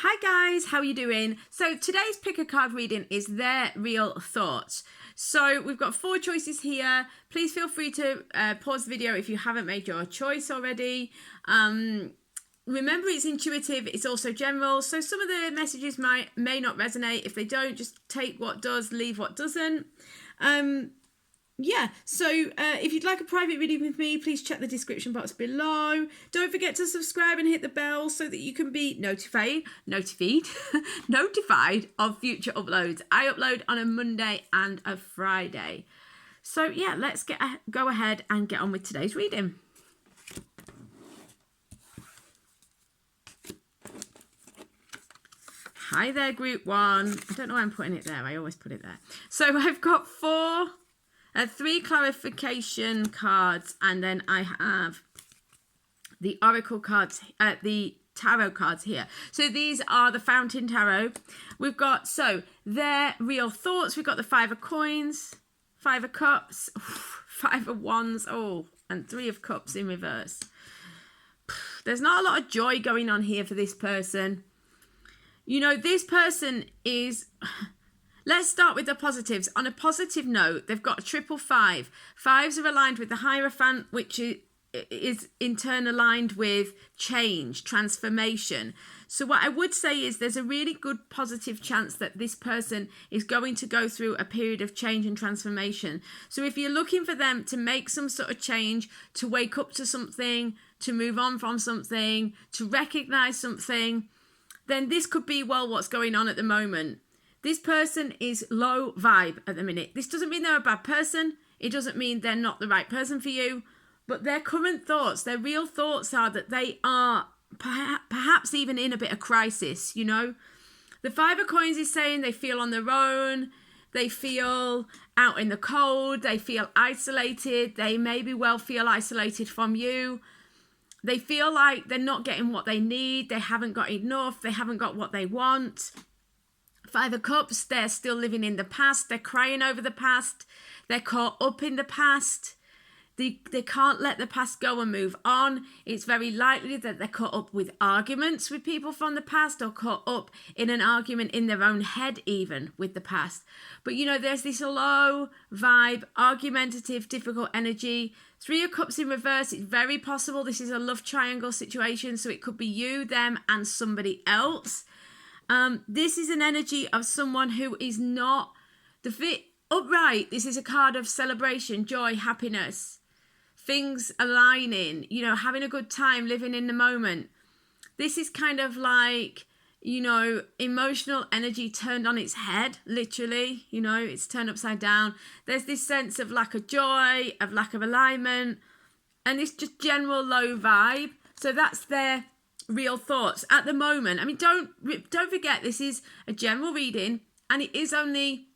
Hi guys, how are you doing? So today's pick a card reading is their real thoughts. So we've got 4 choices here. Please feel free to pause the video if you haven't made your choice already. Remember, it's intuitive, it's also general, so some of the messages may not resonate. If they don't, just take what does, leave what doesn't. If you'd like a private reading with me, please check the description box below. Don't forget to subscribe and hit the bell so that you can be notified of future uploads. I upload on a Monday and a Friday. So yeah, let's go ahead and get on with today's reading. Hi there, group 1. I don't know why I'm putting it there. I always put it there. So I've got 3 clarification cards, and then I have the oracle cards, the tarot cards here. So these are the Fountain Tarot. We've got, their real thoughts. We've got the 5 of Coins, 5 of Cups, 5 of Wands, and 3 of Cups in reverse. There's not a lot of joy going on here for this person. You know, this person is... Let's start with the positives. On a positive note, they've got a 555. 5s are aligned with the Hierophant, which is in turn aligned with change, transformation. So what I would say is there's a really good positive chance that this person is going to go through a period of change and transformation. So if you're looking for them to make some sort of change, to wake up to something, to move on from something, to recognize something, then this could be, what's going on at the moment. This person is low vibe at the minute. This doesn't mean they're a bad person. It doesn't mean they're not the right person for you. But their current thoughts, their real thoughts are that they are perhaps even in a bit of crisis, you know. The 5 of Coins is saying they feel on their own. They feel out in the cold. They feel isolated. They maybe feel isolated from you. They feel like they're not getting what they need. They haven't got enough. They haven't got what they want. 5 of Cups, they're still living in the past. They're crying over the past. They're caught up in the past. They can't let the past go and move on. It's very likely that they're caught up with arguments with people from the past, or caught up in an argument in their own head even with the past. But you know, there's this low vibe, argumentative, difficult energy. 3 of Cups in reverse, it's very possible this is a love triangle situation. So it could be you, them, and somebody else. This is an energy of someone who is not upright. This is a card of celebration, joy, happiness, things aligning, you know, having a good time, living in the moment. This is kind of like, you know, emotional energy turned on its head, literally, you know, it's turned upside down. There's this sense of lack of joy, of lack of alignment, and it's just general low vibe. So that's their real thoughts at the moment. I mean, don't forget, this is a general reading, and it is only,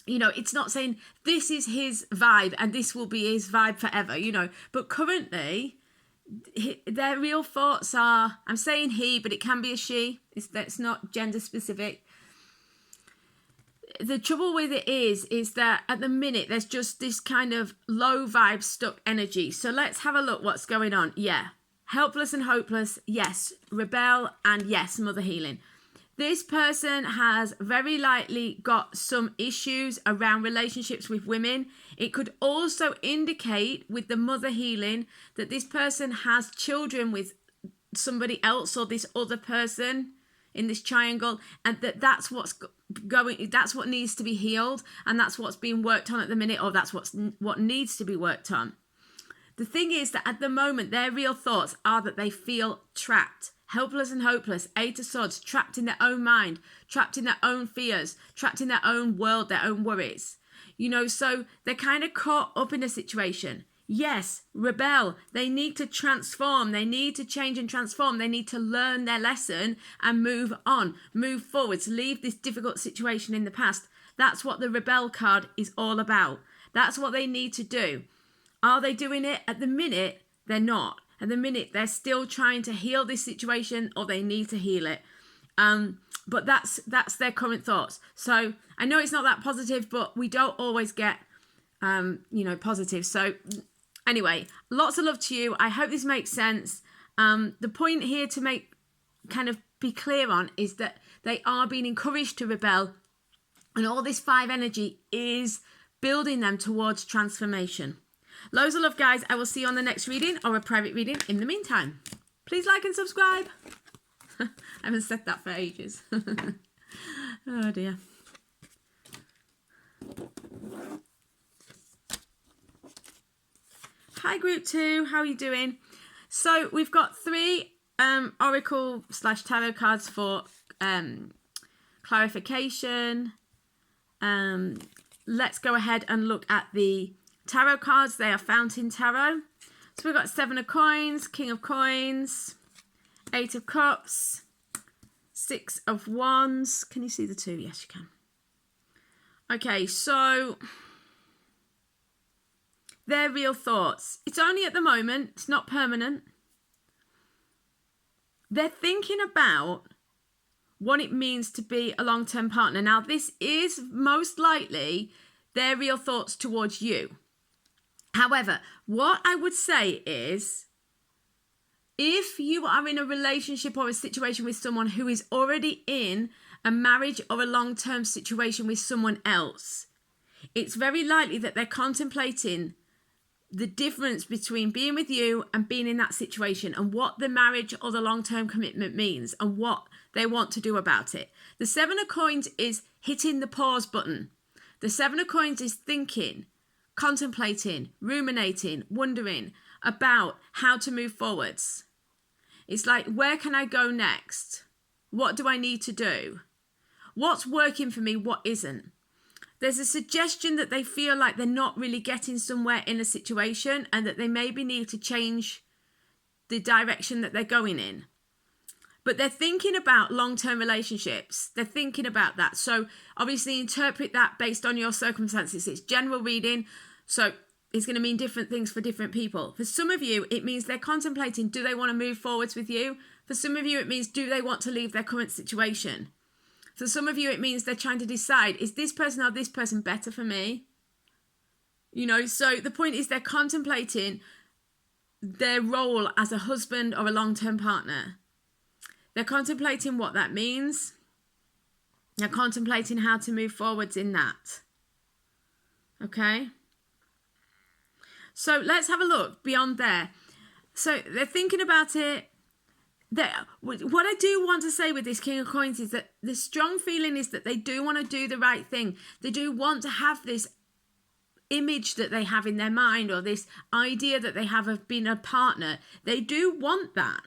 you know, it's not saying this is his vibe and this will be his vibe forever, you know. But currently, their real thoughts are, I'm saying he, but it can be a she. That's not gender specific. The trouble with it is that at the minute, there's just this kind of low vibe, stuck energy. So let's have a look what's going on. Yeah. Helpless and hopeless, yes. Rebel, and yes, mother healing. This person has very likely got some issues around relationships with women. It could also indicate with the mother healing that this person has children with somebody else or this other person in this triangle, and that's what's that's what needs to be healed, and that's what's being worked on at the minute, or that's what needs to be worked on. The thing is that at the moment, their real thoughts are that they feel trapped. Helpless and hopeless, 8 of Swords, trapped in their own mind, trapped in their own fears, trapped in their own world, their own worries. You know, so they're kind of caught up in a situation. Yes, rebel. They need to transform. They need to change and transform. They need to learn their lesson and move on, move forwards, leave this difficult situation in the past. That's what the Rebel card is all about. That's what they need to do. Are they doing it? At the minute, they're not. At the minute, they're still trying to heal this situation, or they need to heal it. But that's their current thoughts. So I know it's not that positive, but we don't always get, positive. So anyway, lots of love to you. I hope this makes sense. The point here to kind of be clear on is that they are being encouraged to rebel, and all this 5 energy is building them towards transformation. Loads of love, guys. I will see you on the next reading or a private reading. In the meantime, please like and subscribe. I haven't said that for ages. Oh dear. Hi group 2, how are you doing? So we've got 3 oracle / tarot cards for clarification. Let's go ahead and look at the tarot cards. They are Fountain Tarot. So we've got 7 of Coins, King of Coins, 8 of Cups, 6 of Wands. Can you see the 2? Yes, you can. Okay, so they're real thoughts. It's only at the moment. It's not permanent. They're thinking about what it means to be a long-term partner. Now, this is most likely their real thoughts towards you. However, what I would say is, if you are in a relationship or a situation with someone who is already in a marriage or a long-term situation with someone else, it's very likely that they're contemplating the difference between being with you and being in that situation, and what the marriage or the long-term commitment means and what they want to do about it. The 7 of Coins is hitting the pause button. The 7 of Coins is thinking, contemplating, ruminating, wondering about how to move forwards. It's like, where can I go next? What do I need to do? What's working for me? What isn't? There's a suggestion that they feel like they're not really getting somewhere in a situation, and that they maybe need to change the direction that they're going in. But they're thinking about long-term relationships. They're thinking about that. So obviously interpret that based on your circumstances. It's general reading, so it's going to mean different things for different people. For some of you, it means they're contemplating, do they want to move forwards with you? For some of you, it means, do they want to leave their current situation? For some of you, it means they're trying to decide, is this person or this person better for me? You know, so the point is they're contemplating their role as a husband or a long-term partner. They're contemplating what that means. They're contemplating how to move forwards in that. Okay? So let's have a look beyond there. So they're thinking about it. What I do want to say with this King of Coins is that the strong feeling is that they do want to do the right thing. They do want to have this image that they have in their mind, or this idea that they have of being a partner. They do want that.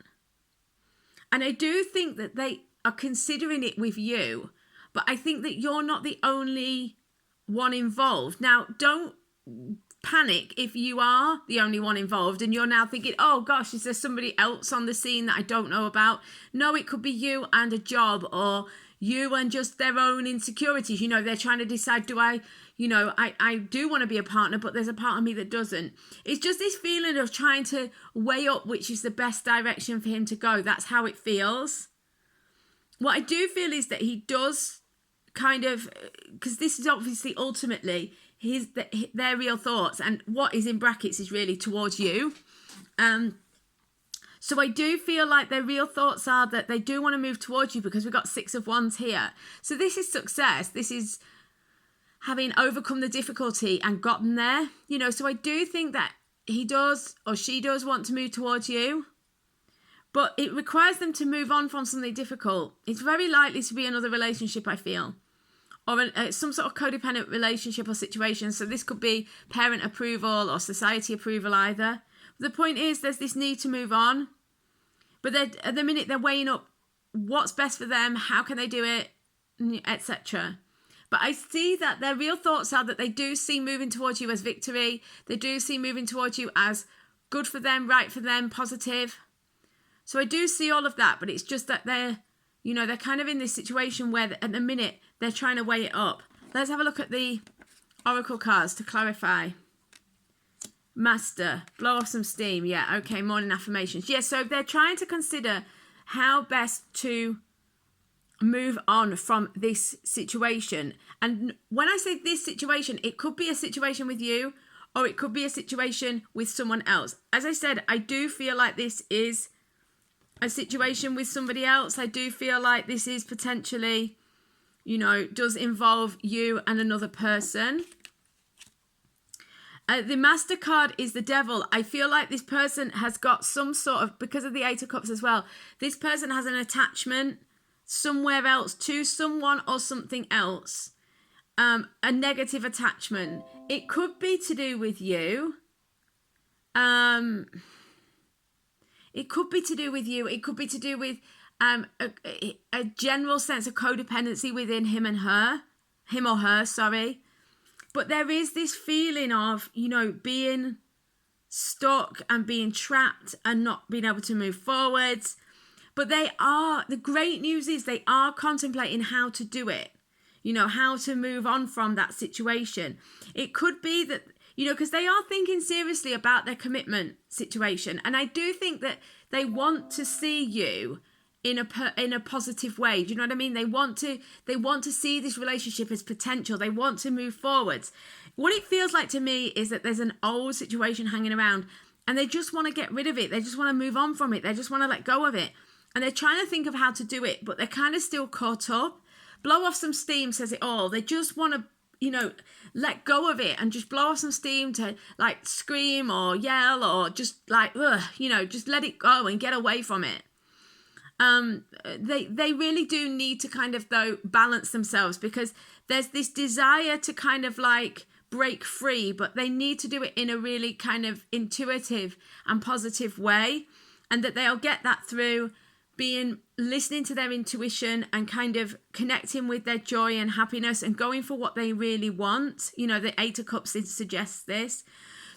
And I do think that they are considering it with you. But I think that you're not the only one involved. Now, don't panic if you are the only one involved and you're now thinking, oh gosh, is there somebody else on the scene that I don't know about? No, it could be you and a job, or you and just their own insecurities. You know, they're trying to decide, do I do want to be a partner, but there's a part of me that doesn't. It's just this feeling of trying to weigh up which is the best direction for him to go. That's how it feels. What I do feel is that he does kind of, because this is obviously ultimately their real thoughts, and what is in brackets is really towards you. So I do feel like their real thoughts are that they do want to move towards you, because we've got 6 of Wands here. So this is success. This is having overcome the difficulty and gotten there. You know, so I do think that he does, or she does, want to move towards you. But it requires them to move on from something difficult. It's very likely to be another relationship, I feel. Or some sort of codependent relationship or situation. So this could be parent approval or society approval either. The point is, there's this need to move on. But at the minute, they're weighing up what's best for them, how can they do it, etc. But I see that their real thoughts are that they do see moving towards you as victory. They do see moving towards you as good for them, right for them, positive. So I do see all of that, but it's just that they're kind of in this situation where at the minute they're trying to weigh it up. Let's have a look at the oracle cards to clarify. Master, blow off some steam. Yeah, okay, morning affirmations. Yeah, so they're trying to consider how best to move on from this situation. And when I say this situation, it could be a situation with you, or it could be a situation with someone else. As I said, I do feel like this is a situation with somebody else. I do feel like this is potentially, you know, does involve you and another person. The Master card is the Devil. I feel like this person has got some sort of, because of the Eight of Cups as well, this person has an attachment somewhere else to someone or something else. A negative attachment. It could be to do with you. It could be to do with you. It could be to do with a general sense of codependency within him or her, sorry. But there is this feeling of, you know, being stuck and being trapped and not being able to move forwards. But the great news is they are contemplating how to do it, you know, how to move on from that situation. It could be that, you know, because they are thinking seriously about their commitment situation. And I do think that they want to see you in a positive way. Do you know what I mean? They want to see this relationship as potential. They want to move forwards. What it feels like to me is that there's an old situation hanging around and they just want to get rid of it. They just want to move on from it. They just want to let go of it. And they're trying to think of how to do it, but they're kind of still caught up. Blow off some steam says it all. They just want to, you know, let go of it and just blow off some steam to like scream or yell or just like, you know, just let it go and get away from it. They really do need to kind of, though, balance themselves, because there's this desire to kind of like break free, but they need to do it in a really kind of intuitive and positive way, and that they'll get that through listening to their intuition and kind of connecting with their joy and happiness and going for what they really want. You know, the Eight of Cups suggests this.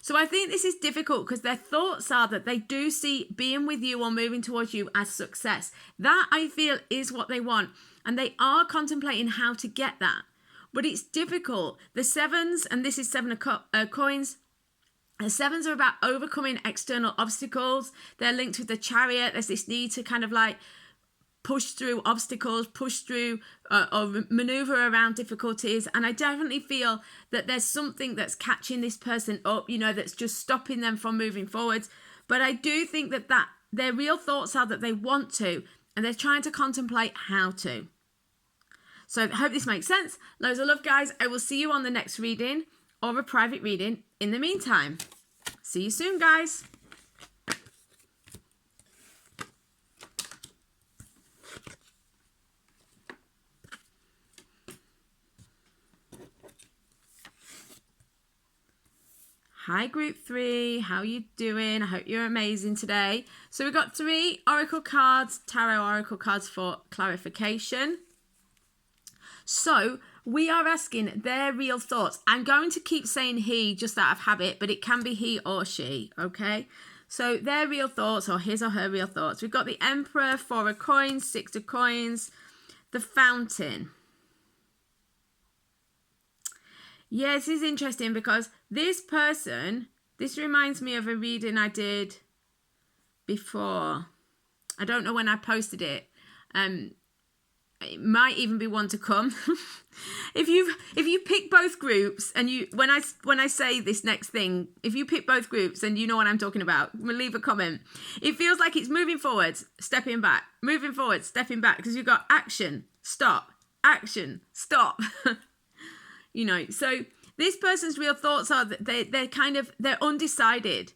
So I think this is difficult because their thoughts are that they do see being with you or moving towards you as success. That, I feel, is what they want. And they are contemplating how to get that. But it's difficult. The sevens, and this is Seven of Coins, the sevens are about overcoming external obstacles. They're linked with the Chariot. There's this need to kind of like push through obstacles, push through or maneuver around difficulties. And I definitely feel that there's something that's catching this person up, you know, that's just stopping them from moving forwards. But I do think that their real thoughts are that they want to, and they're trying to contemplate how to. So I hope this makes sense. Loads of love, guys. I will see you on the next reading or a private reading in the meantime. See you soon, guys. Hi, group 3. How you doing? I hope you're amazing today. So we've got 3 oracle cards, tarot oracle cards for clarification. So we are asking their real thoughts. I'm going to keep saying he just out of habit, but it can be he or she, okay? So their real thoughts, or his or her real thoughts. We've got the Emperor, 4 of Coins, 6 of Coins, the Fountain. Yeah, this is interesting because this person, this reminds me of a reading I did before. I don't know when I posted it. It might even be one to come. If you pick both groups, and when I say this next thing, if you pick both groups and you know what I'm talking about, leave a comment. It feels like it's moving forwards, stepping back, moving forward, stepping back, because you've got action, stop, action, stop. You know, so this person's real thoughts are that they're undecided.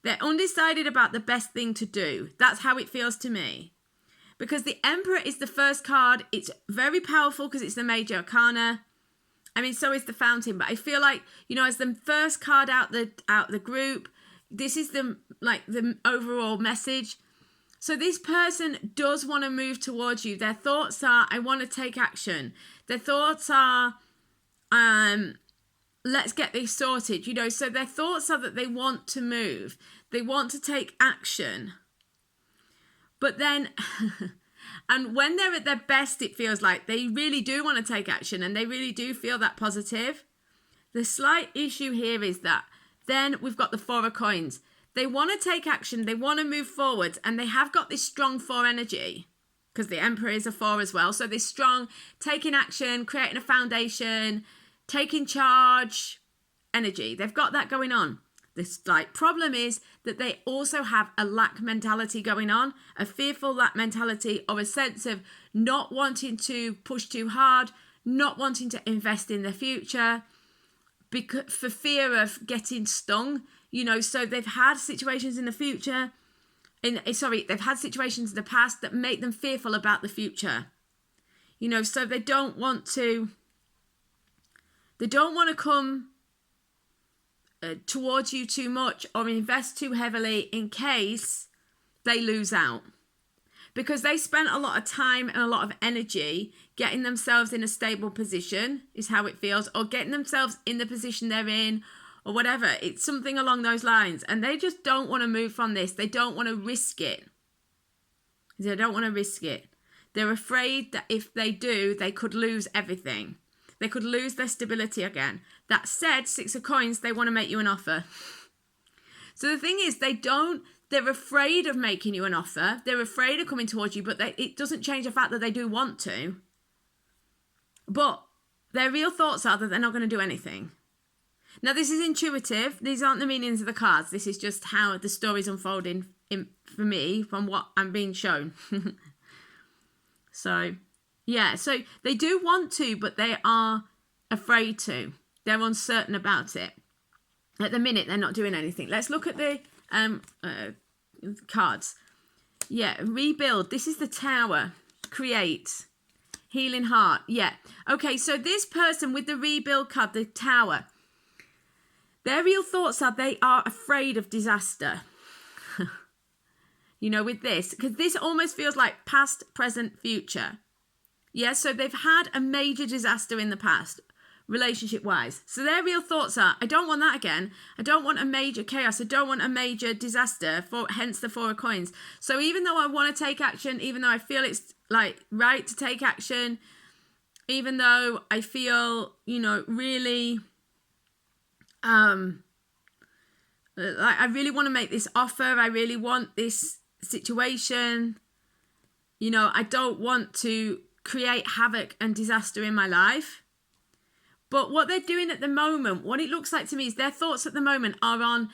They're undecided about the best thing to do. That's how it feels to me. Because the Emperor is the first card. It's very powerful because it's the major arcana. I mean, so is the Fountain. But I feel like, you know, as the first card out the group, this is the overall message. So this person does want to move towards you. Their thoughts are, I want to take action. Their thoughts are, let's get this sorted. You know, so their thoughts are that they want to move. They want to take action. But then, and when they're at their best, it feels like they really do want to take action and they really do feel that positive. The slight issue here is that then we've got the 4 of Coins. They want to take action, they want to move forward, and they have got this strong 4 energy because the Emperor is a 4 as well. So this strong taking action, creating a foundation, taking charge energy. They've got that going on. This like problem is that they also have a lack mentality going on, a fearful lack mentality, or a sense of not wanting to push too hard, not wanting to invest in their future because for fear of getting stung, you know. So they've had situations in the future, they've had situations in the past that make them fearful about the future, you know. So they don't want to come towards you too much or invest too heavily in case they lose out, because they spent a lot of time and a lot of energy getting themselves in a stable position, is how it feels, or getting themselves in the position they're in, or whatever. It's something along those lines, and they just don't want to move from this. They don't want to risk it. They're afraid that if they do, they could lose everything. They could lose their stability again. That said, 6 of coins, they want to make you an offer. So the thing is, they're afraid of making you an offer. They're afraid of coming towards you, but it doesn't change the fact that they do want to. But their real thoughts are that they're not going to do anything. Now, this is intuitive. These aren't the meanings of the cards. This is just how the story's unfolding for me from what I'm being shown. So, yeah. So they do want to, but they are afraid to. They're uncertain about it. At the minute, they're not doing anything. Let's look at the cards. Yeah, rebuild. This is the Tower. Create. Healing heart. Yeah. Okay, so this person with the rebuild card, the Tower, their real thoughts are they are afraid of disaster. You know, with this, because this almost feels like past, present, future. Yeah, so they've had a major disaster in the past, relationship-wise. So their real thoughts are, I don't want that again. I don't want a major chaos. I don't want a major disaster, hence the 4 of coins. So even though I want to take action, even though I feel it's like right to take action, even though I feel, you know, really, like I really want to make this offer. I really want this situation. You know, I don't want to create havoc and disaster in my life. But what they're doing at the moment, what it looks like to me is their thoughts at the moment are on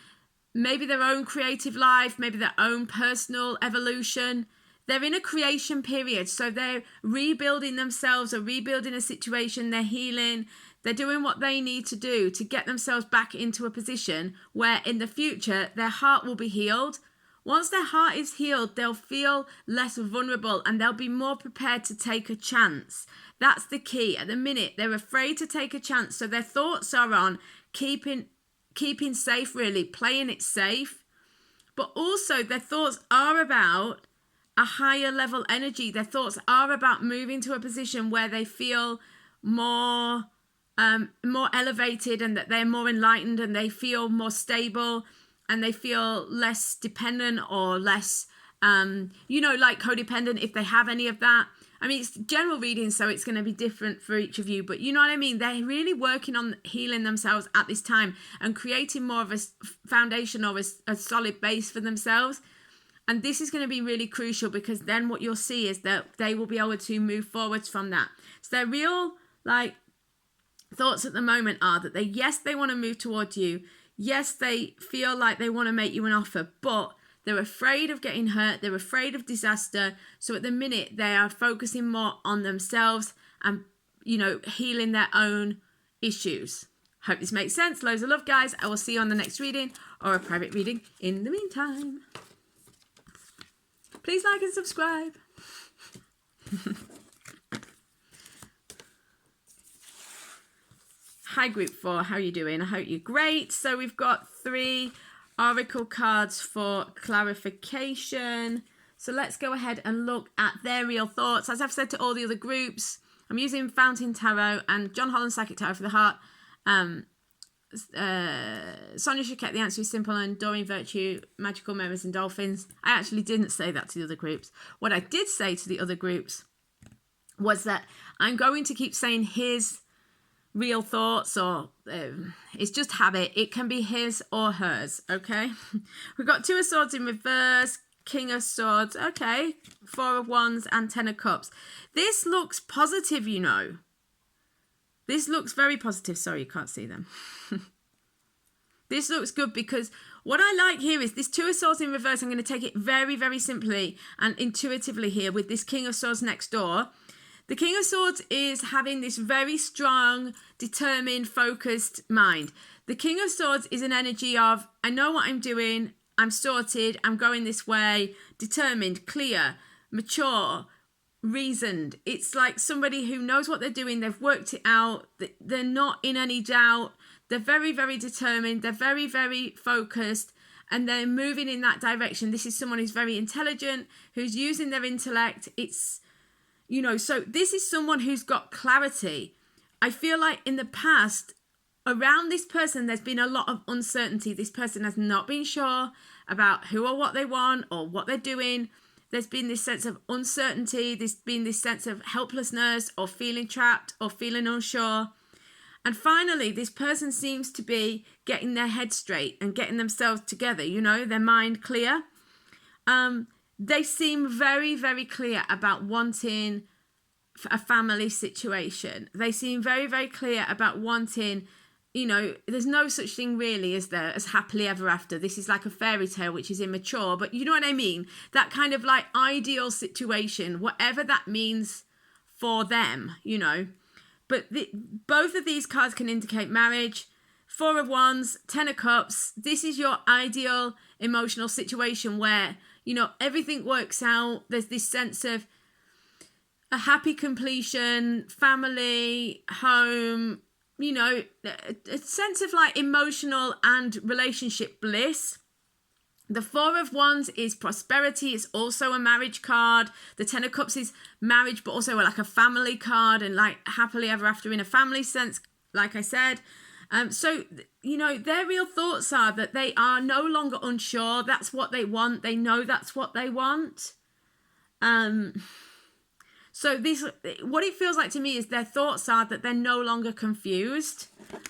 maybe their own creative life, maybe their own personal evolution. They're in a creation period. So they're rebuilding themselves or rebuilding a situation. They're healing. They're doing what they need to do to get themselves back into a position where in the future their heart will be healed. Once their heart is healed, they'll feel less vulnerable and they'll be more prepared to take a chance. That's the key. At the minute, they're afraid to take a chance. So their thoughts are on keeping safe, really, playing it safe. But also their thoughts are about a higher level energy. Their thoughts are about moving to a position where they feel more elevated and that they're more enlightened and they feel more stable and they feel less dependent or less, like codependent if they have any of that. I mean, it's general reading, so it's going to be different for each of you, but you know what I mean? They're really working on healing themselves at this time and creating more of a foundation or a solid base for themselves. And this is going to be really crucial because then what you'll see is that they will be able to move forwards from that. So their real, thoughts at the moment are that they want to move towards you. Yes, they feel like they want to make you an offer, but they're afraid of getting hurt. They're afraid of disaster. So at the minute, they are focusing more on themselves and, healing their own issues. Hope this makes sense. Loads of love, guys. I will see you on the next reading or a private reading in the meantime. Please like and subscribe. Hi, Group 4. How are you doing? I hope you're great. So we've got 3 oracle cards for clarification. So let's go ahead and look at their real thoughts. As I've said to all the other groups, I'm using Fountain Tarot and John Holland Psychic Tarot for the heart. Sonia Choquette, the answer is simple, and Doreen Virtue, Magical Mirrors and Dolphins. I actually didn't say that to the other groups. What I did say to the other groups was that I'm going to keep saying his real thoughts, or it's just habit. It can be his or hers, okay? We've got 2 of Swords in reverse, King of Swords, okay, 4 of Wands and 10 of Cups. This looks positive, This looks very positive. Sorry, you can't see them. This looks good because what I like here is this Two of Swords in reverse. I'm going to take it very, very simply and intuitively here with this King of Swords next door. The King of Swords is having this very strong, determined, focused mind. The King of Swords is an energy of, I know what I'm doing, I'm sorted, I'm going this way, determined, clear, mature, reasoned. It's like somebody who knows what they're doing, they've worked it out, they're not in any doubt, they're very, very determined, they're very, very focused, and they're moving in that direction. This is someone who's very intelligent, who's using their intellect. It's, so this is someone who's got clarity. I feel like in the past, around this person, there's been a lot of uncertainty. This person has not been sure about who or what they want or what they're doing. There's been this sense of uncertainty. There's been this sense of helplessness or feeling trapped or feeling unsure. And finally, this person seems to be getting their head straight and getting themselves together, their mind clear. They seem very, very clear about wanting a family situation. They seem very, very clear about wanting, there's no such thing really as happily ever after. This is like a fairy tale, which is immature, but you know what I mean? That kind of like ideal situation, whatever that means for them, But both of these cards can indicate marriage. Four of Wands, Ten of Cups. This is your ideal emotional situation where, everything works out. There's this sense of a happy completion, family, home, a sense of like emotional and relationship bliss. The Four of Wands is prosperity. It's also a marriage card. The Ten of Cups is marriage, but also like a family card and like happily ever after in a family sense, like I said. So, their real thoughts are that they are no longer unsure. That's what they want. They know that's what they want. So what it feels like to me is their thoughts are that they're no longer confused.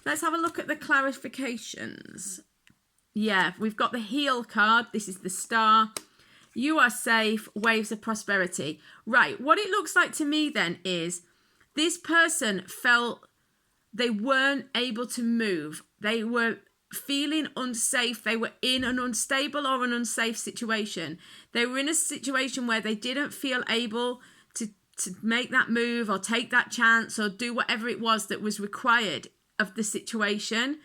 Let's have a look at the clarifications. Yeah, we've got the Heal card. This is the Star. You are safe. Waves of prosperity. Right. What it looks like to me then is this person felt they weren't able to move. They were feeling unsafe. They were in an unstable or an unsafe situation. They were in a situation where they didn't feel able to make that move or take that chance or do whatever it was that was required of the situation.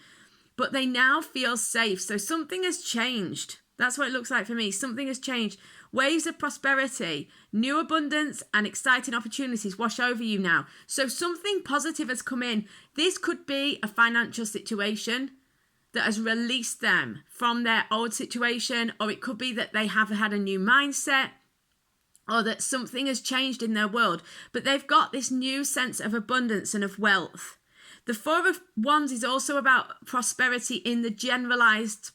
But they now feel safe. So something has changed. That's what it looks like for me. Something has changed. Waves of prosperity, new abundance and exciting opportunities wash over you now. So something positive has come in. This could be a financial situation that has released them from their old situation, or it could be that they have had a new mindset, or that something has changed in their world. But they've got this new sense of abundance and of wealth. The Four of Wands is also about prosperity in the generalized,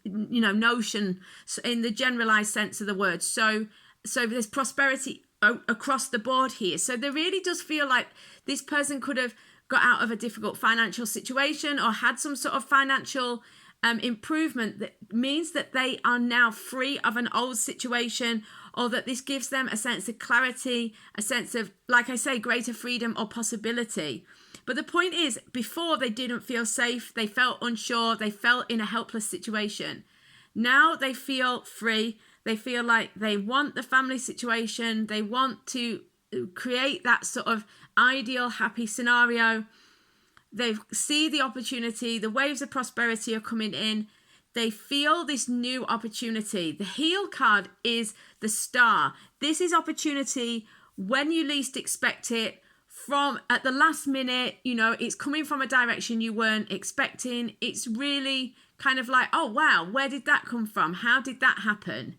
notion, in the generalized sense of the word. So there's prosperity across the board here. So there really does feel like this person could have got out of a difficult financial situation or had some sort of financial improvement that means that they are now free of an old situation, or that this gives them a sense of clarity, a sense of, like I say, greater freedom or possibility. But the point is, before they didn't feel safe, they felt unsure, they felt in a helpless situation. Now they feel free, they feel like they want the family situation, they want to create that sort of ideal happy scenario. They see the opportunity, the waves of prosperity are coming in. They feel this new opportunity. The Heal card is the Star. This is opportunity when you least expect it, from at the last minute, it's coming from a direction you weren't expecting. It's really kind of like, oh, wow, where did that come from? How did that happen?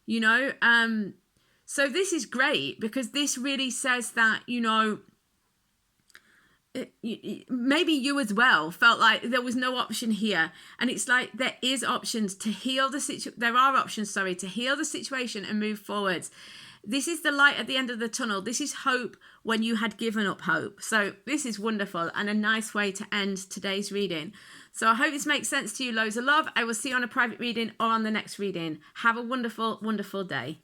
So this is great because this really says that, maybe you as well felt like there was no option here, and it's like there is options to heal the situation. There are options, to heal the situation and move forwards. This is the light at the end of the tunnel. This is hope when you had given up hope. So this is wonderful and a nice way to end today's reading. So I hope this makes sense to you. Loads of love. I will see you on a private reading or on the next reading. Have a wonderful, wonderful day.